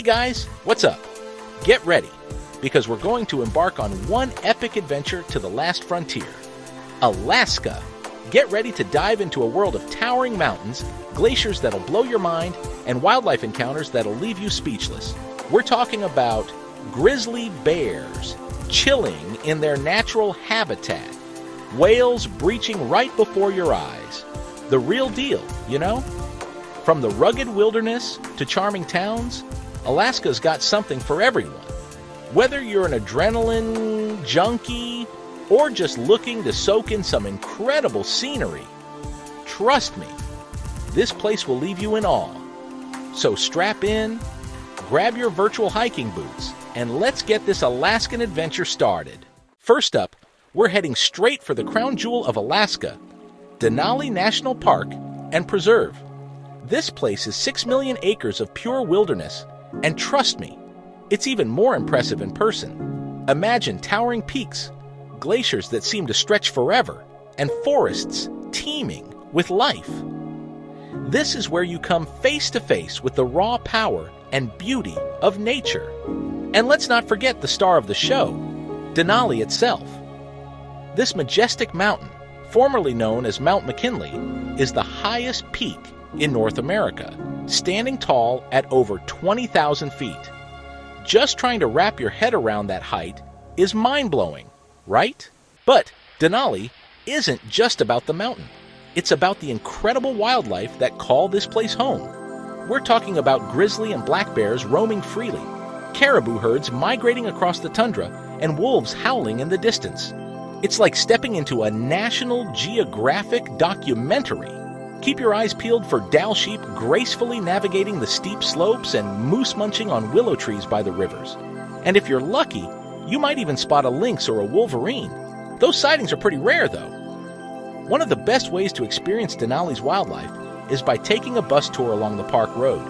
guys, what's up? Get ready, because we're going to embark on one epic adventure to the last frontier, Alaska. Get ready to dive into a world of towering mountains, glaciers that'll blow your mind, and wildlife encounters that'll leave you speechless. We're talking about grizzly bears chilling in their natural habitat, whales breaching right before your eyes. The real deal, you know? From the rugged wilderness to charming towns, Alaska's got something for everyone. Whether you're an adrenaline junkie or just looking to soak in some incredible scenery, trust me, this place will leave you in awe. So strap in, grab your virtual hiking boots, and let's get this Alaskan adventure started. First up, we're heading straight for the crown jewel of Alaska, Denali National Park and Preserve. This place is 6 million acres of pure wilderness, and trust me, it's even more impressive in person. Imagine towering peaks, glaciers that seem to stretch forever, and forests teeming with life. This is where you come face to face with the raw power and beauty of nature. And let's not forget the star of the show, Denali itself. This majestic mountain, formerly known as Mount McKinley, is the highest peak in North America, standing tall at over 20,000 feet. Just trying to wrap your head around that height is mind-blowing, right? But Denali isn't just about the mountain. It's about the incredible wildlife that call this place home. We're talking about grizzly and black bears roaming freely, caribou herds migrating across the tundra, and wolves howling in the distance. It's like stepping into a National Geographic documentary. Keep your eyes peeled for Dall sheep gracefully navigating the steep slopes and moose munching on willow trees by the rivers. And if you're lucky, you might even spot a lynx or a wolverine. Those sightings are pretty rare, though. One of the best ways to experience Denali's wildlife is by taking a bus tour along the park road.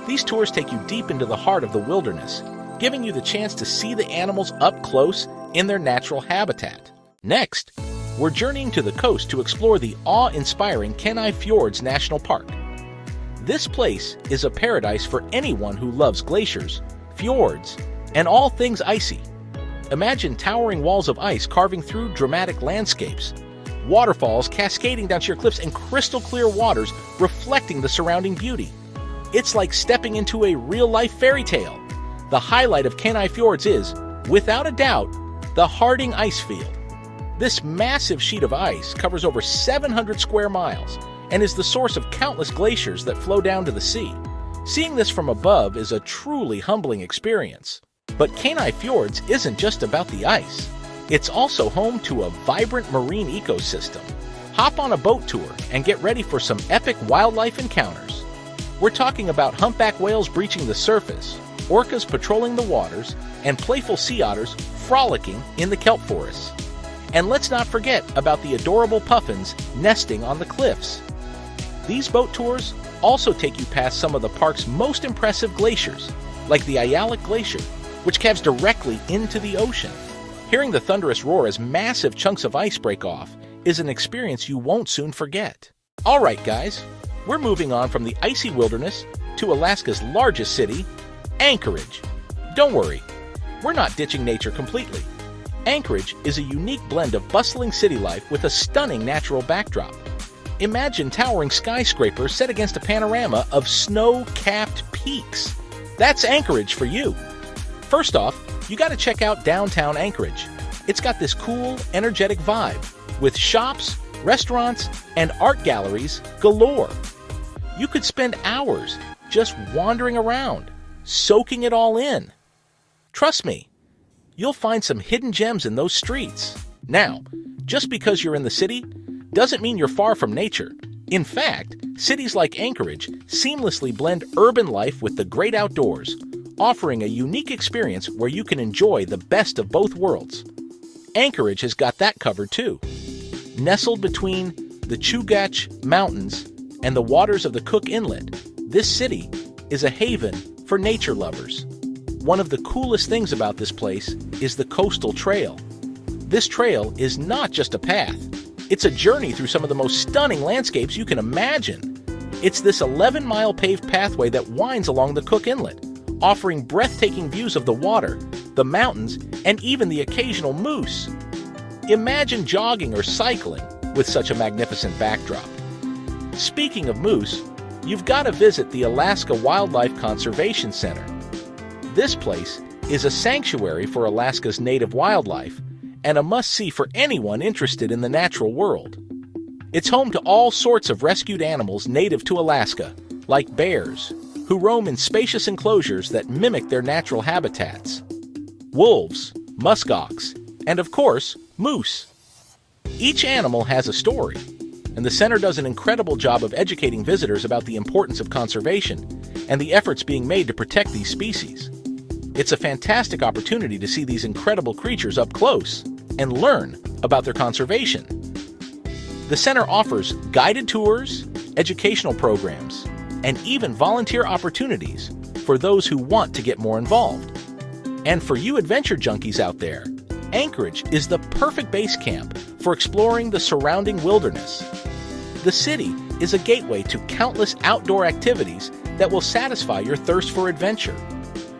These tours take you deep into the heart of the wilderness, giving you the chance to see the animals up close in their natural habitat. Next, we're journeying to the coast to explore the awe-inspiring Kenai Fjords National Park. This place is a paradise for anyone who loves glaciers, fjords, and all things icy. Imagine towering walls of ice carving through dramatic landscapes, waterfalls cascading down to your cliffs, and crystal-clear waters reflecting the surrounding beauty. It's like stepping into a real-life fairy tale. The highlight of Kenai Fjords is, without a doubt, the Harding Ice Field. This massive sheet of ice covers over 700 square miles and is the source of countless glaciers that flow down to the sea. Seeing this from above is a truly humbling experience. But Kenai Fjords isn't just about the ice. It's also home to a vibrant marine ecosystem. Hop on a boat tour and get ready for some epic wildlife encounters. We're talking about humpback whales breaching the surface, orcas patrolling the waters, and playful sea otters frolicking in the kelp forests. And let's not forget about the adorable puffins nesting on the cliffs. These boat tours also take you past some of the park's most impressive glaciers, like the Ayala Glacier, which calves directly into the ocean. Hearing the thunderous roar as massive chunks of ice break off is an experience you won't soon forget. All right, guys, we're moving on from the icy wilderness to Alaska's largest city, Anchorage. Don't worry, we're not ditching nature completely. Anchorage is a unique blend of bustling city life with a stunning natural backdrop. Imagine towering skyscrapers set against a panorama of snow-capped peaks. That's Anchorage for you. First off, you gotta check out downtown Anchorage. It's got this cool, energetic vibe, with shops, restaurants, and art galleries galore. You could spend hours just wandering around, soaking it all in. Trust me, you'll find some hidden gems in those streets. Now, just because you're in the city doesn't mean you're far from nature. In fact, cities like Anchorage seamlessly blend urban life with the great outdoors, offering a unique experience where you can enjoy the best of both worlds. Anchorage has got that covered too. Nestled between the Chugach Mountains and the waters of the Cook Inlet, this city is a haven for nature lovers. One of the coolest things about this place is the Coastal Trail. This trail is not just a path. It's a journey through some of the most stunning landscapes you can imagine. It's this 11-mile paved pathway that winds along the Cook Inlet, offering breathtaking views of the water, the mountains, and even the occasional moose. Imagine jogging or cycling with such a magnificent backdrop. Speaking of moose, you've got to visit the Alaska Wildlife Conservation Center. This place is a sanctuary for Alaska's native wildlife and a must-see for anyone interested in the natural world. It's home to all sorts of rescued animals native to Alaska, like bears, who roam in spacious enclosures that mimic their natural habitats, wolves, muskox, and of course, moose. Each animal has a story, and the center does an incredible job of educating visitors about the importance of conservation and the efforts being made to protect these species. It's a fantastic opportunity to see these incredible creatures up close and learn about their conservation. The center offers guided tours, educational programs, and even volunteer opportunities for those who want to get more involved. And for you adventure junkies out there, Anchorage is the perfect base camp for exploring the surrounding wilderness. The city is a gateway to countless outdoor activities that will satisfy your thirst for adventure.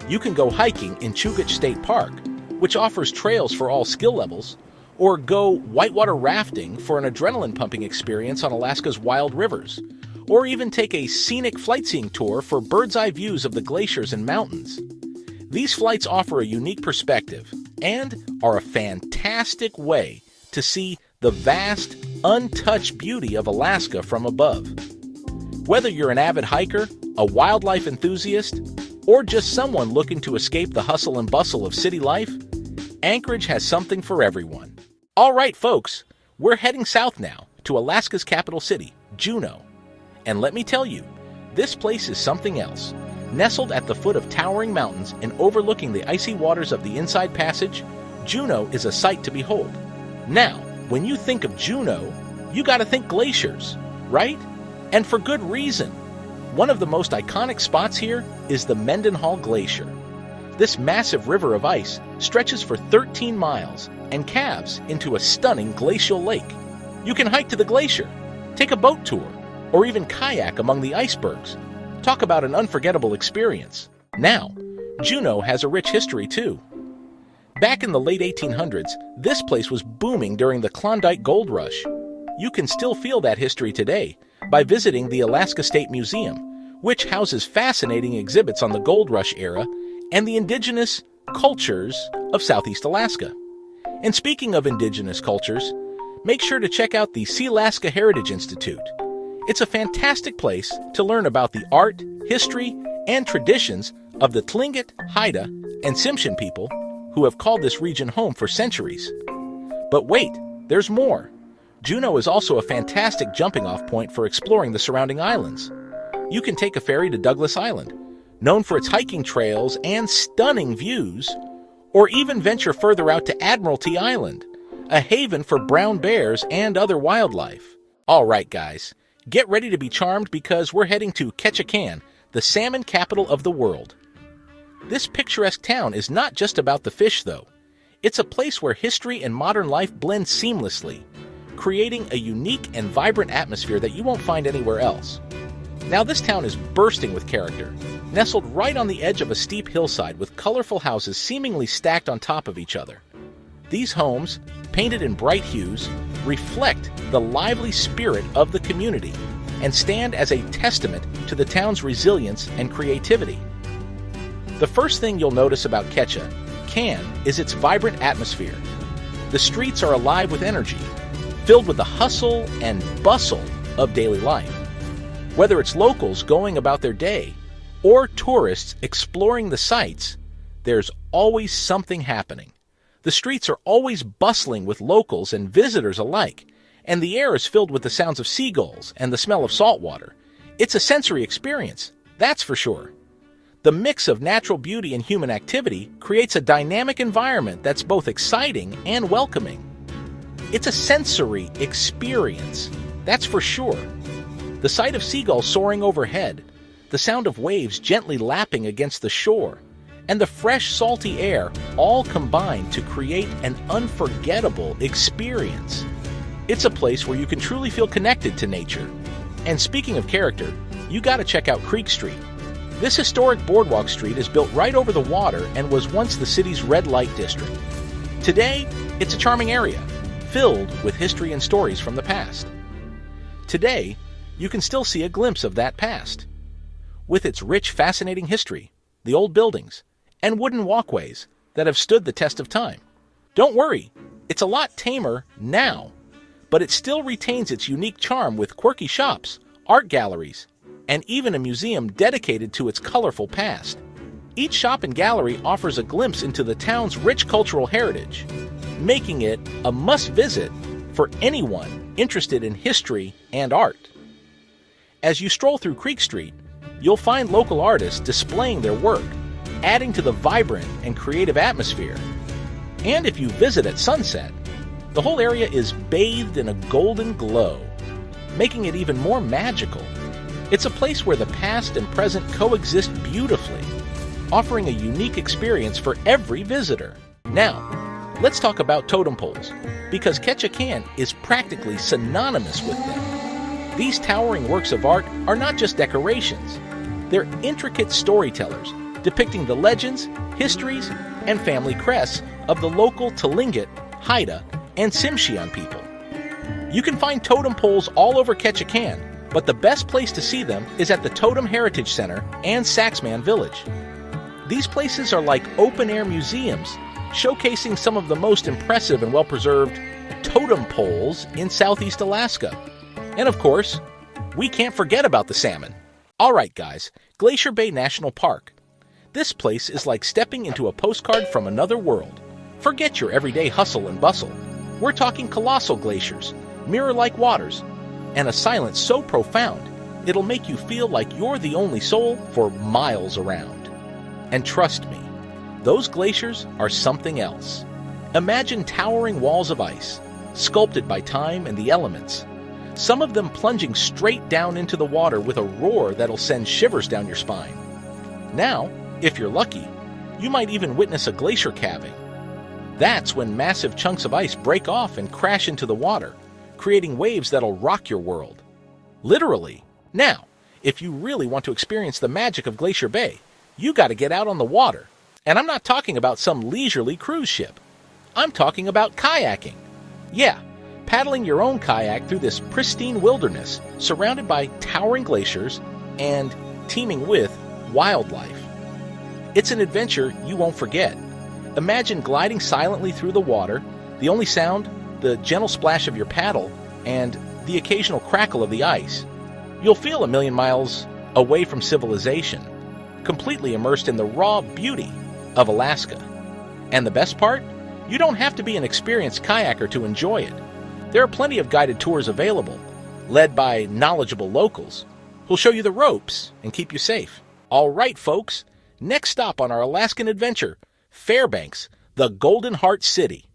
You can go hiking in Chugach State Park, which offers trails for all skill levels, or go whitewater rafting for an adrenaline-pumping experience on Alaska's wild rivers, or even take a scenic flight-seeing tour for bird's-eye views of the glaciers and mountains. These flights offer a unique perspective and are a fantastic way to see the vast, untouched beauty of Alaska from above. Whether you're an avid hiker, a wildlife enthusiast, or just someone looking to escape the hustle and bustle of city life, Anchorage has something for everyone. All right, folks, we're heading south now to Alaska's capital city, Juneau. And let me tell you, this place is something else. Nestled at the foot of towering mountains and overlooking the icy waters of the Inside Passage, Juneau is a sight to behold. Now, when you think of Juneau, you gotta think glaciers, right? And for good reason. One of the most iconic spots here is the Mendenhall Glacier. This massive river of ice stretches for 13 miles and calves into a stunning glacial lake. You can hike to the glacier, take a boat tour, or even kayak among the icebergs. Talk about an unforgettable experience. Now, Juneau has a rich history too. Back in the late 1800s, this place was booming during the Klondike Gold Rush. You can still feel that history today by visiting the Alaska State Museum, which houses fascinating exhibits on the Gold Rush era and the indigenous cultures of Southeast Alaska. And speaking of indigenous cultures, make sure to check out the Sealaska Heritage Institute. It's a fantastic place to learn about the art, history, and traditions of the Tlingit, Haida, and Tsimshian people who have called this region home for centuries. But wait, there's more. Juneau is also a fantastic jumping-off point for exploring the surrounding islands. You can take a ferry to Douglas Island, known for its hiking trails and stunning views, or even venture further out to Admiralty Island, a haven for brown bears and other wildlife. All right, guys, get ready to be charmed because we're heading to Ketchikan, the salmon capital of the world. This picturesque town is not just about the fish, though. It's a place where history and modern life blend seamlessly, creating a unique and vibrant atmosphere that you won't find anywhere else. Now, this town is bursting with character, nestled right on the edge of a steep hillside with colorful houses seemingly stacked on top of each other. These homes, painted in bright hues, reflect the lively spirit of the community and stand as a testament to the town's resilience and creativity. The first thing you'll notice about Ketchikan is its vibrant atmosphere. The streets are alive with energy, filled with the hustle and bustle of daily life. Whether it's locals going about their day or tourists exploring the sights, there's always something happening. The streets are always bustling with locals and visitors alike, and the air is filled with the sounds of seagulls and the smell of salt water. It's a sensory experience, that's for sure. The mix of natural beauty and human activity creates a dynamic environment that's both exciting and welcoming. It's a sensory experience, that's for sure. The sight of seagulls soaring overhead, the sound of waves gently lapping against the shore, and the fresh, salty air all combine to create an unforgettable experience. It's a place where you can truly feel connected to nature. And speaking of character, you gotta check out Creek Street. This historic boardwalk street is built right over the water and was once the city's red light district. Today, it's a charming area, filled with history and stories from the past. Today, you can still see a glimpse of that past. With its rich, fascinating history, the old buildings, and wooden walkways that have stood the test of time. Don't worry, it's a lot tamer now, but it still retains its unique charm with quirky shops, art galleries, and even a museum dedicated to its colorful past. Each shop and gallery offers a glimpse into the town's rich cultural heritage, making it a must-visit for anyone interested in history and art. As you stroll through Creek Street, you'll find local artists displaying their work, adding to the vibrant and creative atmosphere. And if you visit at sunset, the whole area is bathed in a golden glow, making it even more magical. It's a place where the past and present coexist beautifully, offering a unique experience for every visitor. Now, let's talk about totem poles, because Ketchikan is practically synonymous with them. These towering works of art are not just decorations. They're intricate storytellers depicting the legends, histories, and family crests of the local Tlingit, Haida, and Tsimshian people. You can find totem poles all over Ketchikan, but the best place to see them is at the Totem Heritage Center and Saxman Village. These places are like open-air museums, showcasing some of the most impressive and well-preserved totem poles in Southeast Alaska. And of course, we can't forget about the salmon. All right, guys, Glacier Bay National Park. This place is like stepping into a postcard from another world. Forget your everyday hustle and bustle. We're talking colossal glaciers, mirror-like waters, and a silence so profound, it'll make you feel like you're the only soul for miles around. And trust me, those glaciers are something else. Imagine towering walls of ice, sculpted by time and the elements, some of them plunging straight down into the water with a roar that'll send shivers down your spine. Now, if you're lucky, you might even witness a glacier calving. That's when massive chunks of ice break off and crash into the water, creating waves that'll rock your world. Literally. Now, if you really want to experience the magic of Glacier Bay, you got to get out on the water. And I'm not talking about some leisurely cruise ship. I'm talking about kayaking. Yeah, paddling your own kayak through this pristine wilderness, surrounded by towering glaciers and teeming with wildlife. It's an adventure you won't forget. Imagine gliding silently through the water, the only sound, the gentle splash of your paddle, and the occasional crackle of the ice. You'll feel a million miles away from civilization, completely immersed in the raw beauty of Alaska. And the best part? You don't have to be an experienced kayaker to enjoy it. There are plenty of guided tours available, led by knowledgeable locals, who'll show you the ropes and keep you safe. All right, folks, next stop on our Alaskan adventure, Fairbanks, the Golden Heart City.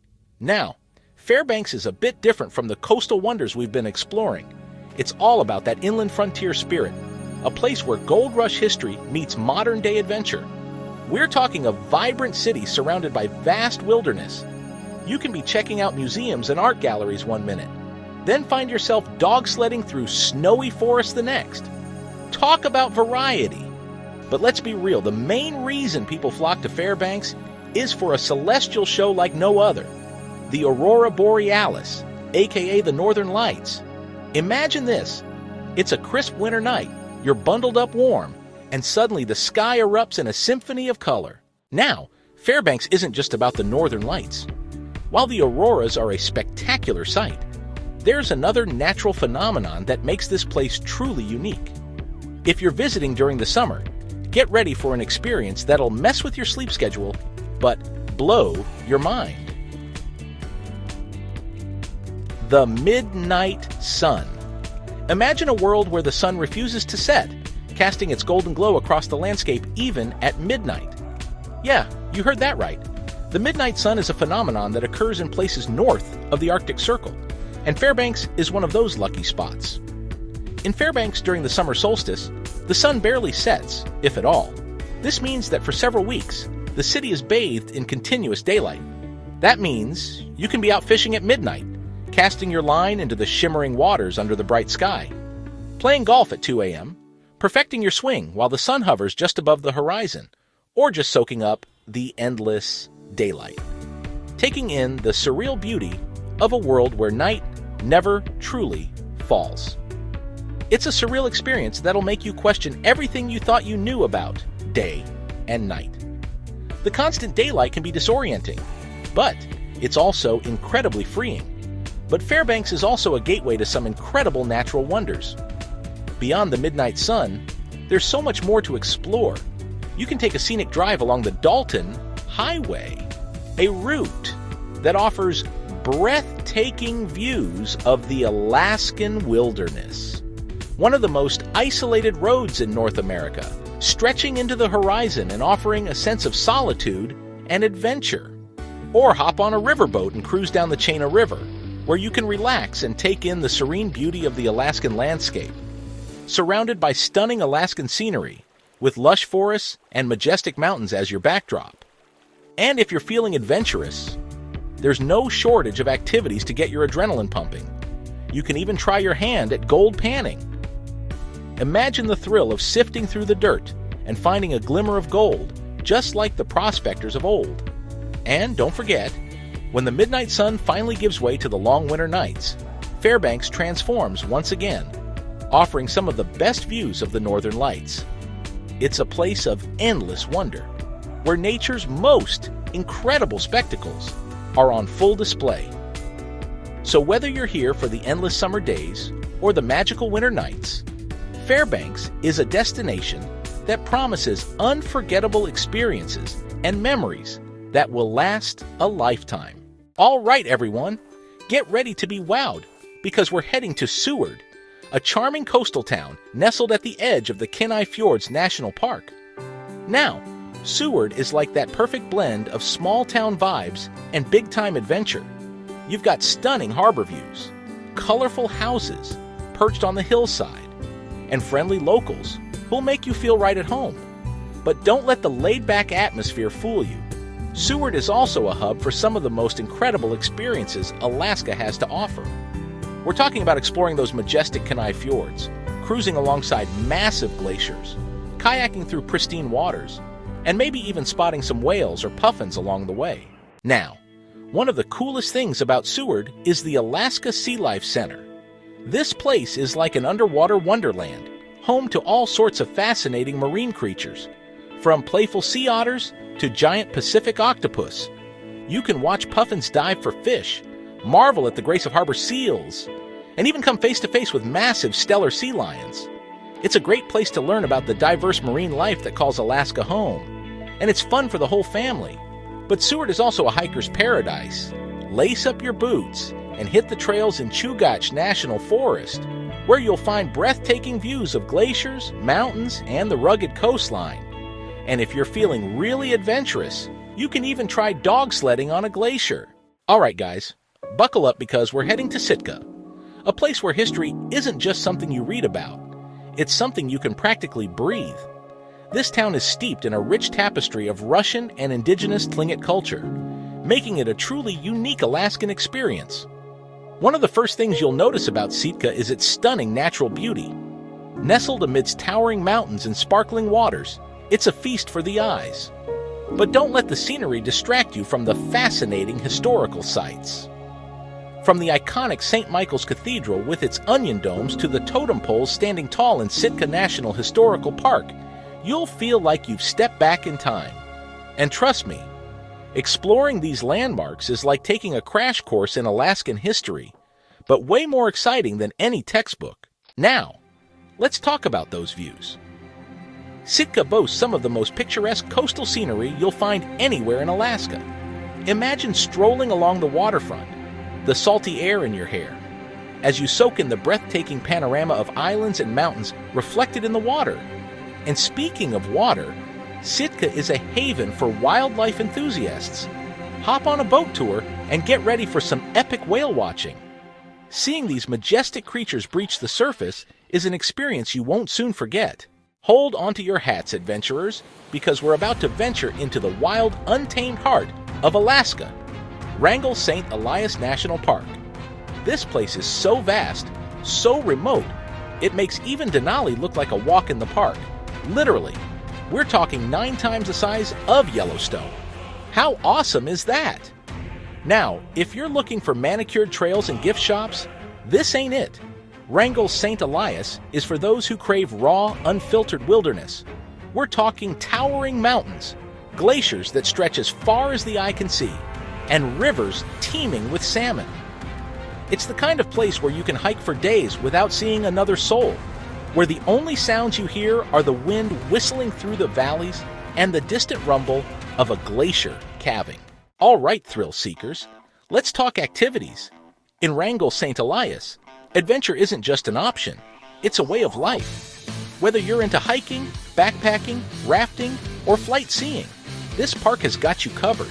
Now, Fairbanks is a bit different from the coastal wonders we've been exploring. It's all about that inland frontier spirit, a place where gold rush history meets modern-day adventure. We're talking a vibrant city surrounded by vast wilderness. You can be checking out museums and art galleries one minute, then find yourself dog sledding through snowy forests the next. Talk about variety. But let's be real, the main reason people flock to Fairbanks is for a celestial show like no other. The Aurora Borealis, aka the Northern Lights. Imagine this. It's a crisp winter night, you're bundled up warm, and suddenly the sky erupts in a symphony of color. Now, Fairbanks isn't just about the Northern Lights. While the auroras are a spectacular sight, there's another natural phenomenon that makes this place truly unique. If you're visiting during the summer, get ready for an experience that'll mess with your sleep schedule, but blow your mind. The midnight sun. Imagine a world where the sun refuses to set, casting its golden glow across the landscape even at midnight. Yeah, you heard that right. The midnight sun is a phenomenon that occurs in places north of the Arctic Circle, and Fairbanks is one of those lucky spots. In Fairbanks during the summer solstice, the sun barely sets, if at all. This means that for several weeks, the city is bathed in continuous daylight. That means you can be out fishing at midnight, casting your line into the shimmering waters under the bright sky, playing golf at 2 a.m., perfecting your swing while the sun hovers just above the horizon, or just soaking up the endless daylight, taking in the surreal beauty of a world where night never truly falls. It's a surreal experience that'll make you question everything you thought you knew about day and night. The constant daylight can be disorienting, but it's also incredibly freeing. But Fairbanks is also a gateway to some incredible natural wonders. Beyond the midnight sun, there's so much more to explore. You can take a scenic drive along the Dalton Highway, a route that offers breathtaking views of the Alaskan wilderness. One of the most isolated roads in North America, stretching into the horizon and offering a sense of solitude and adventure. Or hop on a riverboat and cruise down the Chaina River, where you can relax and take in the serene beauty of the Alaskan landscape. Surrounded by stunning Alaskan scenery, with lush forests and majestic mountains as your backdrop. And if you're feeling adventurous, there's no shortage of activities to get your adrenaline pumping. You can even try your hand at gold panning. Imagine the thrill of sifting through the dirt and finding a glimmer of gold, just like the prospectors of old. And don't forget, when the midnight sun finally gives way to the long winter nights, Fairbanks transforms once again, offering some of the best views of the northern lights. It's a place of endless wonder, where nature's most incredible spectacles are on full display. So whether you're here for the endless summer days or the magical winter nights, Fairbanks is a destination that promises unforgettable experiences and memories that will last a lifetime. All right, everyone, get ready to be wowed, because we're heading to Seward, a charming coastal town nestled at the edge of the Kenai Fjords National Park. Now, Seward is like that perfect blend of small-town vibes and big-time adventure. You've got stunning harbor views, colorful houses perched on the hillside, and friendly locals who'll make you feel right at home. But don't let the laid-back atmosphere fool you. Seward is also a hub for some of the most incredible experiences Alaska has to offer. We're talking about exploring those majestic Kenai Fjords, cruising alongside massive glaciers, kayaking through pristine waters, and maybe even spotting some whales or puffins along the way. Now, one of the coolest things about Seward is the Alaska Sea Life Center. This place is like an underwater wonderland, home to all sorts of fascinating marine creatures, from playful sea otters to giant Pacific octopus. You can watch puffins dive for fish, marvel at the grace of harbor seals, and even come face-to-face with massive stellar sea lions. It's a great place to learn about the diverse marine life that calls Alaska home, and it's fun for the whole family. But Seward is also a hiker's paradise. Lace up your boots and hit the trails in Chugach National Forest, where you'll find breathtaking views of glaciers, mountains, and the rugged coastline. And if you're feeling really adventurous, you can even try dog sledding on a glacier. All right, guys, buckle up, because we're heading to Sitka, a place where history isn't just something you read about. It's something you can practically breathe. This town is steeped in a rich tapestry of Russian and indigenous Tlingit culture, making it a truly unique Alaskan experience. One of the first things you'll notice about Sitka is its stunning natural beauty. Nestled amidst towering mountains and sparkling waters, it's a feast for the eyes. But don't let the scenery distract you from the fascinating historical sites. From the iconic St. Michael's Cathedral with its onion domes to the totem poles standing tall in Sitka National Historical Park, you'll feel like you've stepped back in time. And trust me, exploring these landmarks is like taking a crash course in Alaskan history, but way more exciting than any textbook. Now, let's talk about those views. Sitka boasts some of the most picturesque coastal scenery you'll find anywhere in Alaska. Imagine strolling along the waterfront, the salty air in your hair, as you soak in the breathtaking panorama of islands and mountains reflected in the water. And speaking of water, Sitka is a haven for wildlife enthusiasts. Hop on a boat tour and get ready for some epic whale watching. Seeing these majestic creatures breach the surface is an experience you won't soon forget. Hold onto your hats, adventurers, because we're about to venture into the wild, untamed heart of Alaska, Wrangell St. Elias National Park. This place is so vast, so remote, It makes even Denali look like a walk in the park. Literally, we're talking 9 times the size of Yellowstone. How awesome is that? Now, if you're looking for manicured trails and gift shops, this ain't it. Wrangell's St. Elias is for those who crave raw, unfiltered wilderness. We're talking towering mountains, glaciers that stretch as far as the eye can see, and rivers teeming with salmon. It's the kind of place where you can hike for days without seeing another soul, where the only sounds you hear are the wind whistling through the valleys and the distant rumble of a glacier calving. All right, thrill seekers, let's talk activities. In Wrangell St. Elias, adventure isn't just an option, it's a way of life. Whether you're into hiking, backpacking, rafting, or flight seeing, this park has got you covered.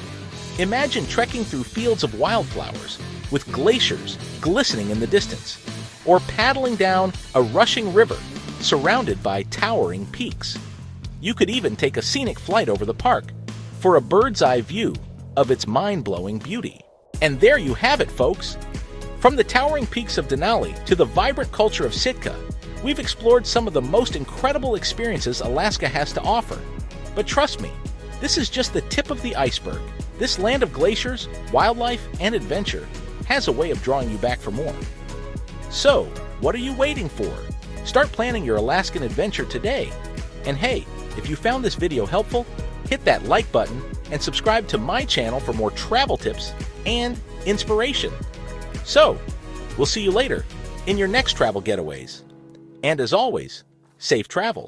Imagine trekking through fields of wildflowers with glaciers glistening in the distance, or paddling down a rushing river surrounded by towering peaks. You could even take a scenic flight over the park for a bird's-eye view of its mind-blowing beauty. And there you have it, folks! From the towering peaks of Denali to the vibrant culture of Sitka, we've explored some of the most incredible experiences Alaska has to offer. But trust me, this is just the tip of the iceberg. This land of glaciers, wildlife, and adventure has a way of drawing you back for more. So, what are you waiting for? Start planning your Alaskan adventure today. And hey, if you found this video helpful, hit that like button and subscribe to my channel for more travel tips and inspiration. So, we'll see you later in your next travel getaways. And as always, safe travels.